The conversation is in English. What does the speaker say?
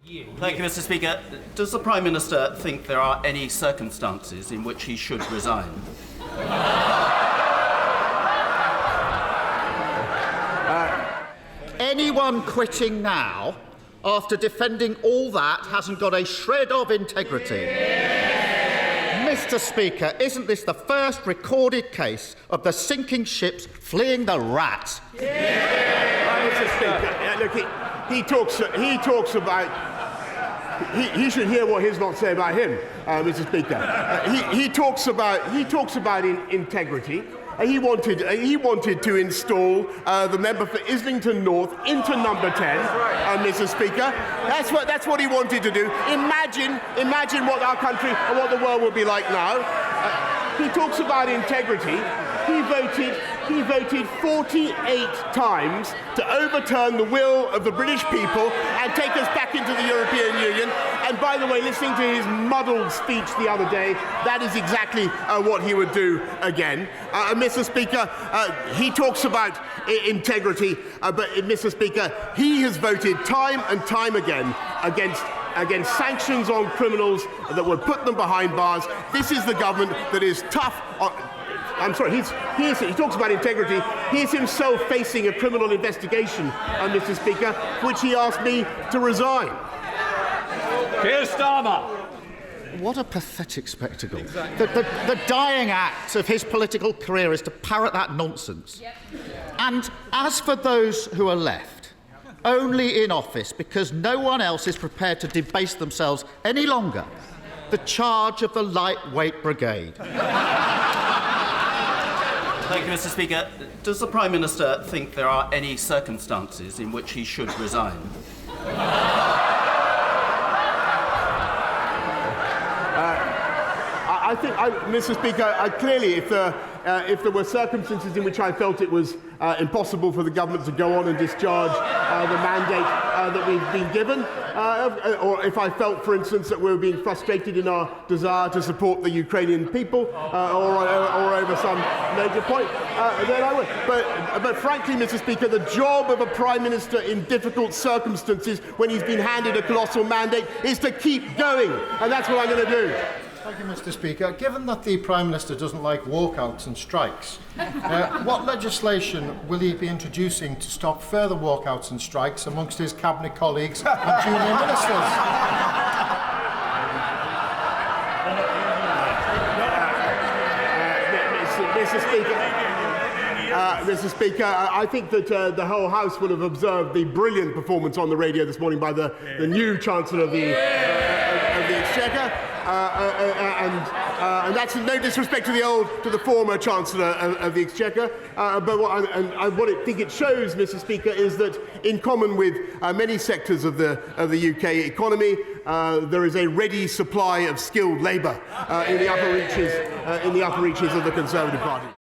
Thank you, Mr. Speaker. Does the Prime Minister think there are any circumstances in which he should resign? Anyone quitting now, after defending all that, hasn't got a shred of integrity. Mr. Speaker, isn't this the first recorded case of the sinking ships fleeing the rat? Mr. Speaker, look, he talks about. He should hear what his lot say about him, Mr. Speaker. He talks about integrity. He wanted to install the member for Islington North into number 10, Mr. Speaker. That's what he wanted to do. Imagine what our country and what the world will be like now. He talks about integrity. He voted 48 times to overturn the will of the British people and take us back into the European Union. And by the way, listening to his muddled speech the other day, that is exactly what he would do again. Mr. Speaker, he talks about integrity, but Mr. Speaker, he has voted time and time again against sanctions on criminals that would put them behind bars. This is the government that is tough on... I'm sorry, he talks about integrity. He is himself facing a criminal investigation, Mr. Speaker, which he asked me to resign. Keir Starmer. What a pathetic spectacle. The dying act of his political career is to parrot that nonsense. And as for those who are left, only in office because no one else is prepared to debase themselves any longer, the charge of the lightweight brigade. Thank you, Mr. Speaker. Does the Prime Minister think there are any circumstances in which he should resign? I think, Mr. Speaker, clearly, if there were circumstances in which I felt it was impossible for the government to go on and discharge the mandate that we've been given, or if I felt, for instance, that we were being frustrated in our desire to support the Ukrainian people, or over some major point, then I would. But frankly, Mr. Speaker, the job of a Prime Minister in difficult circumstances when he's been handed a colossal mandate is to keep going, and that's what I'm going to do. Thank you, Mr. Speaker. Given that the Prime Minister doesn't like walkouts and strikes, what legislation will he be introducing to stop further walkouts and strikes amongst his cabinet colleagues and junior ministers? Mr. Speaker, I think that the whole House will have observed the brilliant performance on the radio this morning by the new Chancellor of the Exchequer. And that's no disrespect to the former Chancellor of the Exchequer. But what I think it shows, Mr. Speaker, is that in common with many sectors of the UK economy, there is a ready supply of skilled labour in the upper reaches of the Conservative Party.